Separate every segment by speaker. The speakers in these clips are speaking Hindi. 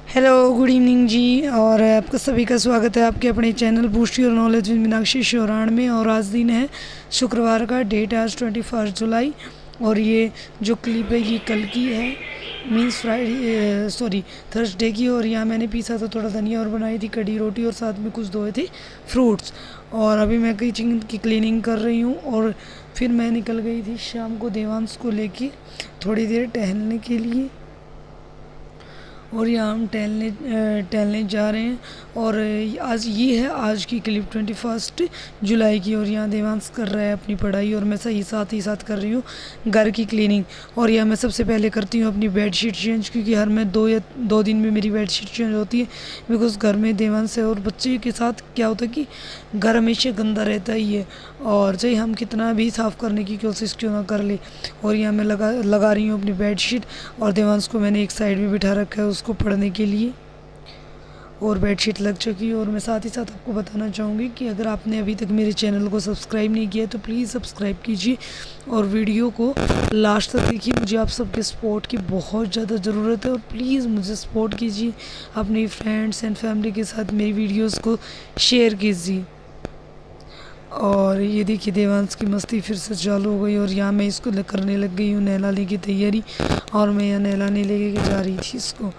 Speaker 1: हेलो गुड इवनिंग जी। और आपका सभी का स्वागत है आपके अपने channel boost your knowledge with Meenakshi Shoran में। और आज दिन है शुक्रवार का, डेट आज 21 जुलाई। और ये जो क्लिप है ये कल की है, मीन्स फ्राइडे सॉरी थर्सडे की। और यहाँ मैंने पीसा था थोड़ा धनिया और बनाई थी कड़ी रोटी और साथ में कुछ धोए थे फ्रूट्स। और अभी मैं किचन की क्लीनिंग कर रही हूँ। और फिर मैं निकल गई थी शाम को देवांश को लेके थोड़ी देर टहलने के लिए। और यहाँ हम टहलने जा रहे हैं। और आज ये है आज की क्लिप 21 जुलाई की। और यहाँ देवांश कर रहा है अपनी पढ़ाई और मैं साथ ही साथ कर रही हूँ घर की क्लीनिंग। और यहाँ मैं सबसे पहले करती हूँ अपनी बेडशीट चेंज, क्योंकि हर में 2 दिन में मेरी बेडशीट चेंज होती है। बिकॉज घर में देवांश है और बच्चे के साथ क्या होता है कि घर हमेशा गंदा रहता ही है, और चाहे हम कितना भी साफ़ करने की कोशिश क्यों ना कर ले। और यहाँ मैं लगा रही हूँ अपनी बेडशीट। और देवांश को मैंने एक साइड में बिठा रखा है उसको पढ़ने के लिए। और बेडशीट लग चुकी है। और मैं साथ ही साथ आपको बताना चाहूँगी कि अगर आपने अभी तक मेरे चैनल को सब्सक्राइब नहीं किया है तो प्लीज़ सब्सक्राइब कीजिए और वीडियो को लास्ट तक देखिए। मुझे आप सबके सपोर्ट की बहुत ज़्यादा ज़रूरत है और प्लीज़ मुझे सपोर्ट कीजिए। अपनी फ्रेंड्स एंड फैमिली के साथ मेरी वीडियोज़ को शेयर कीजिए। और ये देखिए देवांश की मस्ती फिर से चालू हो गई। और यहाँ मैं इसको करने लग गई हूँ नहलाने की तैयारी। और मैं यहाँ नहलाने लेके जा रही थी इसको,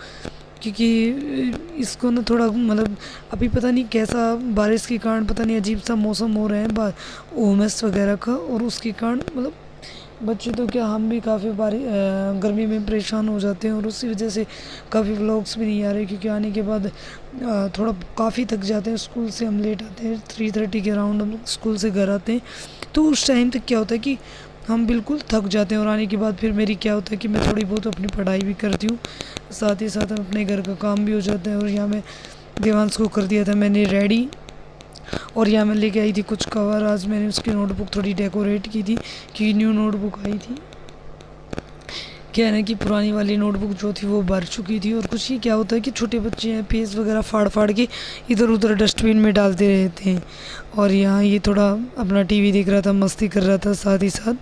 Speaker 1: क्योंकि इसको ना थोड़ा मतलब अभी पता नहीं कैसा बारिश के कारण पता नहीं अजीब सा मौसम हो रहा है उमस वगैरह का। और उसके कारण मतलब बच्चे तो क्या हम भी काफ़ी गर्मी में परेशान हो जाते हैं। और उसी वजह से काफ़ी व्लॉग्स भी नहीं आ रहे, क्योंकि आने के बाद थोड़ा काफ़ी थक जाते हैं। स्कूल से हम लेट आते हैं 3:30 के अराउंड हम स्कूल से घर आते हैं। तो उस टाइम तक क्या होता है कि हम बिल्कुल थक जाते हैं। और आने के बाद फिर मेरी क्या होता है कि मैं थोड़ी बहुत अपनी पढ़ाई भी करती हूँ, साथ ही साथ अपने घर का काम भी हो जाता है। और यहाँ मैं देवांश को कर दिया था मैंने रेडी। और यहाँ मैं लेके आई थी कुछ कवर। आज मैंने उसकी नोटबुक थोड़ी डेकोरेट की थी, क्योंकि न्यू नोटबुक आई थी। क्या है ना कि पुरानी वाली नोटबुक जो थी वो भर चुकी थी। और कुछ ही क्या होता है कि छोटे बच्चे हैं, पेज वगैरह फाड़ फाड़ के इधर उधर डस्टबिन में डालते रहते हैं। और यहाँ ये थोड़ा अपना टीवी देख रहा था, मस्ती कर रहा था साथ ही साथ।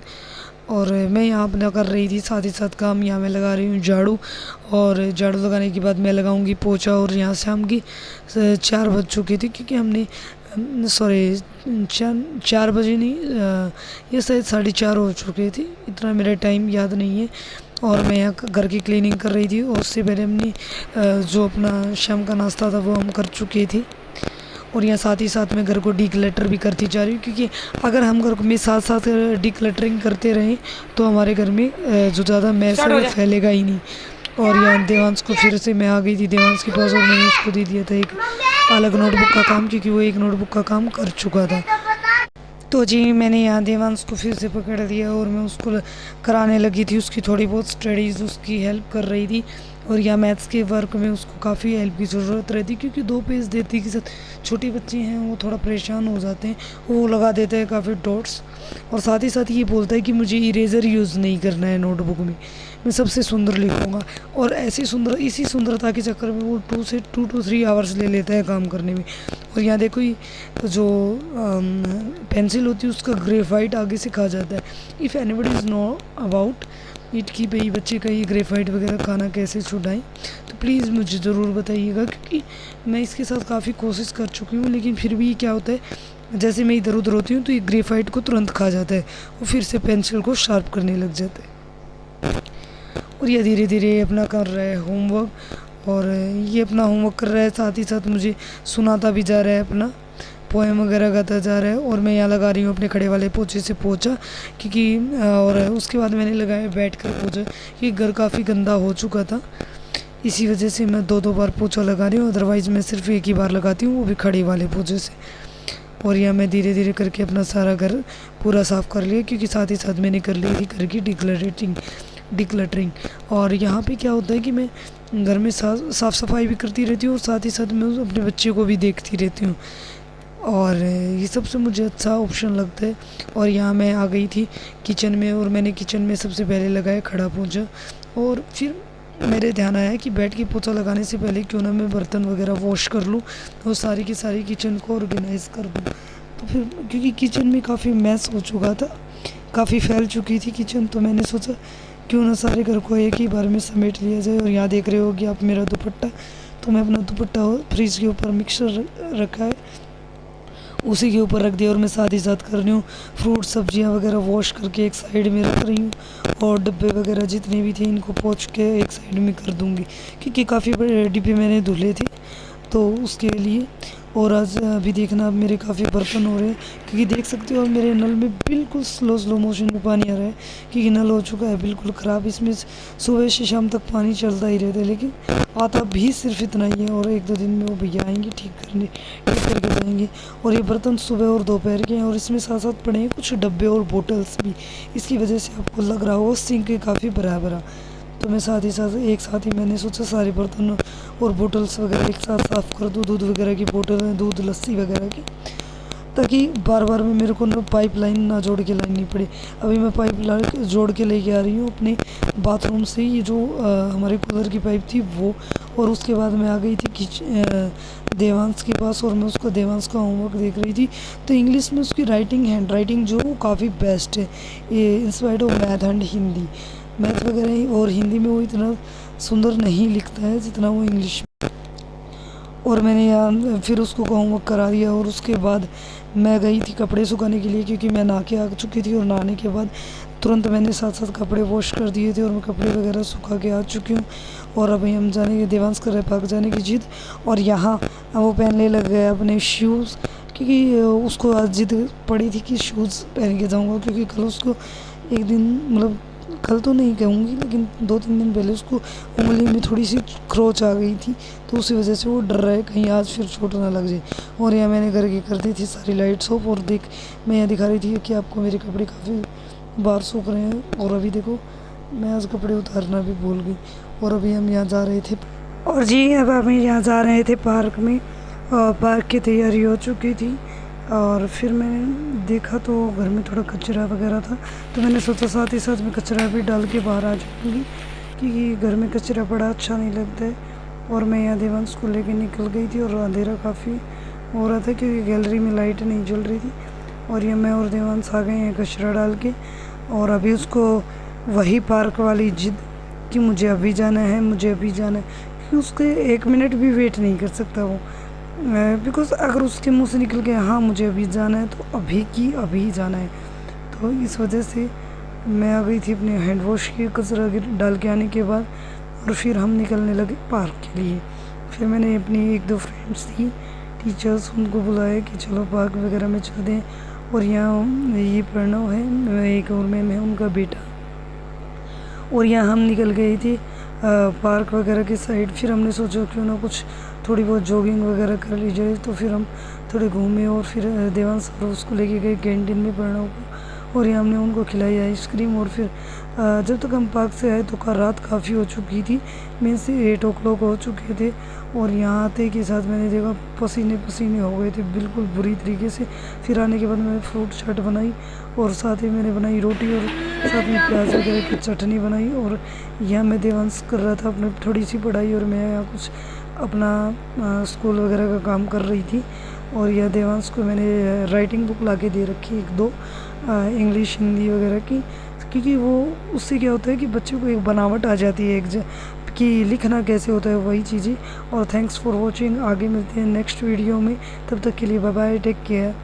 Speaker 1: और मैं यहाँ अपना कर रही थी साथ ही साथ काम। यहाँ मैं लगा रही हूँ झाड़ू। और झाड़ू लगाने के बाद मैं लगाऊंगी पोछा। और यहाँ शाम की 4 बज चुके थे, क्योंकि हमने सॉरी 4 बजे नहीं, ये शायद 4:30 हो चुके थे, इतना मेरा टाइम याद नहीं है। और मैं यहाँ घर की क्लीनिंग कर रही थी। और उससे पहले हमने जो अपना शाम का नाश्ता था वो हम कर चुके थे। और यहाँ साथ ही साथ मैं घर को डीक्लटर भी करती जा रही हूँ, क्योंकि अगर हम घर में साथ साथ डीक्लटरिंग करते रहें तो हमारे घर में जो ज़्यादा मैस है वो फैलेगा ही नहीं। और यहाँ देवांश को फिर से मैं आ गई थी देवांश के पास। और मैंने उसको दे दिया था एक अलग नोटबुक का काम, क्योंकि वो एक नोटबुक का काम कर चुका था। तो जी मैंने यहाँ देवांश को फिर से पकड़ लिया और मैं उसको कराने लगी थी। उसकी थोड़ी बहुत स्टडीज़ उसकी हेल्प कर रही थी। और यहाँ मैथ्स के वर्क में उसको काफ़ी हेल्प की ज़रूरत रहती, क्योंकि 2 पेज देती के साथ छोटे बच्चे हैं वो थोड़ा परेशान हो जाते हैं। वो लगा देते हैं काफ़ी डॉट्स। और साथ ही साथ ये बोलता है कि मुझे इरेज़र यूज़ नहीं करना है नोटबुक में, मैं सबसे सुंदर लिखूँगा। और इसी सुंदरता के चक्कर में वो 2 to 3 आवर्स ले लेता है काम करने में। और यहाँ देखो जो पेंसिल होती है उसका ग्रेफाइट आगे से खा जाता है। If anybody is know about it कि भाई बच्चे का ये ग्रेफाइट वगैरह खाना कैसे छुड़ाएं, तो प्लीज़ मुझे ज़रूर बताइएगा, क्योंकि मैं इसके साथ काफ़ी कोशिश कर चुकी हूँ। लेकिन फिर भी क्या होता है, जैसे मैं इधर उधर होती हूँ तो ये ग्रेफाइट को तुरंत खा जाता है, वो फिर से पेंसिल को शार्प करने लग जाता है। और ये धीरे धीरे अपना कर रहा है होमवर्क। और ये अपना होमवर्क कर रहा है, साथ ही साथ मुझे सुनाता भी जा रहा है, अपना पोएम वगैरह गाता जा रहा है। और मैं यहाँ लगा रही हूँ अपने खड़े वाले पोछे से पोछा, क्योंकि और उसके बाद मैंने लगाया बैठ कर पोछा, क्योंकि घर काफ़ी गंदा हो चुका था। इसी वजह से मैं 2 बार पोछा लगा रही हूँ, अदरवाइज़ मैं सिर्फ एक ही बार लगाती हूँ, वो भी खड़े वाले पोछे से। और यहाँ मैं धीरे धीरे करके अपना सारा घर पूरा साफ़ कर लिया, क्योंकि साथ ही साथ मैंने कर ली थी घर की डिक्लटरिंग। और यहाँ पे क्या होता है कि मैं घर में साफ़ सफाई भी करती रहती हूँ और साथ ही साथ मैं अपने बच्चे को भी देखती रहती हूँ। और ये सबसे मुझे अच्छा ऑप्शन लगता है। और यहाँ मैं आ गई थी किचन में। और मैंने किचन में सबसे पहले लगाया खड़ा पोंछा। और फिर मेरे ध्यान आया कि बैठ के पोछा लगाने से पहले क्यों ना मैं बर्तन वगैरह वॉश कर लूँ और सारी की सारी किचन को ऑर्गेनाइज़ कर दूँ। तो फिर क्योंकि किचन में काफ़ी मैस हो चुका था, काफ़ी फैल चुकी थी किचन, तो मैंने सोचा क्यों ना सारे घर को एक ही बार में समेट लिया जाए। और यहाँ देख रहे हो कि आप मेरा दुपट्टा, तो मैं अपना दुपट्टा फ्रिज के ऊपर मिक्सर रखा है उसी के ऊपर रख दिया, और मैं साथ ही साथ कर रही हूँ फ्रूट सब्जियाँ वगैरह वॉश करके एक साइड में रख रही हूँ, और डब्बे वगैरह जितने भी थे इनको पोंछ के एक साइड में कर दूँगी, क्योंकि काफ़ी बड़े डिब्बे मैंने धुले थे तो उसके लिए। और आज अभी देखना अब मेरे काफ़ी बर्तन हो रहे हैं, क्योंकि देख सकते हो मेरे नल में बिल्कुल स्लो मोशन में पानी आ रहा है, क्योंकि नल हो चुका है बिल्कुल ख़राब। इसमें सुबह से शाम तक पानी चलता ही रहता है, लेकिन आता भी सिर्फ इतना ही है, और 1-2 दिन में वो भैया आएंगे ठीक करके जाएंगे। और ये बर्तन सुबह और दोपहर के हैं, और इसमें साथ साथ पड़े हैं कुछ डब्बे और बोटल्स भी, इसकी वजह से आपको लग रहा होगा सिंक काफ़ी भरा भरा। तो मैं साथ ही साथ एक साथ ही मैंने सोचा सारे बर्तन और बोतल्स वगैरह एक साथ साफ़ कर दूँ, दूध वगैरह की बोतल, दूध लस्सी वगैरह की, ताकि बार बार में मेरे को ना पाइप लाइन ना जोड़ के लानी पड़े। अभी मैं पाइप लाइन जोड़ के लेके आ रही हूँ अपने बाथरूम से, ये जो हमारे कूलर की पाइप थी वो, और उसके बाद मैं आ गई थी देवांश के पास, और मैं उसको देवांश का होमवर्क देख रही थी। तो इंग्लिश में उसकी हैंड राइटिंग जो काफ़ी बेस्ट है, ये inspired of math and Hindi. Math वगैरह और हिंदी में वो इतना सुंदर नहीं लिखता है जितना वो इंग्लिश में। और मैंने यहाँ फिर उसको होमवर्क करा दिया, और उसके बाद मैं गई थी कपड़े सुखाने के लिए, क्योंकि मैं नहा के आ चुकी थी, और नहाने के बाद तुरंत मैंने साथ साथ कपड़े वॉश कर दिए थे, और मैं कपड़े वगैरह सुखा के आ चुकी हूँ। और अभी हम जाने के देवांश कर रहे पार्क जाने की जिद, और यहाँ वो पहनने लग गया अपने शूज़, क्योंकि उसको आज जिद पड़ी थी कि शूज़ पहन के जाऊँगा, क्योंकि कल उसको एक दिन मतलब कल तो नहीं कहूँगी, लेकिन 2-3 दिन पहले उसको उंगली में थोड़ी सी खरोच आ गई थी, तो उसी वजह से वो डर रहा है कहीं आज फिर चोट ना लग जाए। और यहाँ मैंने घर की कर दी थी सारी लाइट्स ऑफ, और देख मैं यहाँ दिखा रही थी कि आपको मेरे कपड़े काफ़ी बाहर सूख रहे हैं। और अभी देखो मैं आज कपड़े उतारना भी भूल गई, और अभी हम यहाँ जा रहे थे, और जी अब हम यहाँ जा रहे थे पार्क में, और पार्क की तैयारी हो चुकी थी। और फिर मैंने देखा तो घर में थोड़ा कचरा वगैरह था, तो मैंने सोचा साथ ही साथ में कचरा भी डाल के बाहर आ जाऊँगी, क्योंकि घर में कचरा पड़ा अच्छा नहीं लगता है। और मैं यहाँ देवांश को लेके निकल गई थी, और अंधेरा काफ़ी हो रहा था क्योंकि गैलरी में लाइट नहीं जल रही थी। और ये मैं और देवांश आ गए हैं कचरा डाल के, और अभी उसको वही पार्क वाली जिद कि मुझे अभी जाना है, मुझे अभी जाना है, क्योंकि उसके 1 मिनट भी वेट नहीं कर सकता वो, बिकॉज़ अगर उसके मुंह से निकल गया हाँ मुझे अभी जाना है, तो अभी की अभी जाना है। तो इस वजह से मैं आ गई थी अपने हैंड वॉश की कचरा डाल के आने के बाद, और फिर हम निकलने लगे पार्क के लिए। फिर मैंने अपनी 1-2 फ्रेंड्स थी टीचर्स, उनको बुलाया कि चलो पार्क वगैरह में चलते हैं। और यहाँ ये प्रणव है, एक और मैम है, उनका बेटा, और यहाँ हम निकल गए थे पार्क वगैरह की साइड। फिर हमने सोचा क्यों ना कुछ थोड़ी बहुत जॉगिंग वगैरह कर ली जाए, तो फिर हम थोड़े घूमे, और फिर देवांश और उसको लेके गए कैंटीन में प्रणव को, और यहाँ हमने उनको खिलाई आइसक्रीम। और फिर जब तक हम पार्क से आए तो रात काफ़ी हो चुकी थी, मीन्स 8 o'clock हो चुके थे। और यहाँ आते के साथ मैंने देखा पसीने हो गए थे बिल्कुल बुरी तरीके से। फिर आने के बाद मैंने फ्रूट चाट बनाई, और साथ ही मैंने बनाई रोटी, और साथ में प्याज वगैरह की चटनी बनाई। और यहाँ मैं देवांश कर रहा था अपनी थोड़ी सी पढ़ाई, और मैं यहाँ कुछ अपना स्कूल वगैरह का काम कर रही थी। और यह देवांश को मैंने राइटिंग बुक ला के दे रखी 1-2 इंग्लिश हिंदी वगैरह की, क्योंकि वो उससे क्या होता है कि बच्चों को एक बनावट आ जाती है कि लिखना कैसे होता है वही चीज़ें। और थैंक्स फॉर वॉचिंग, आगे मिलते हैं नेक्स्ट वीडियो में, तब तक के लिए बाय बाय, टेक केयर।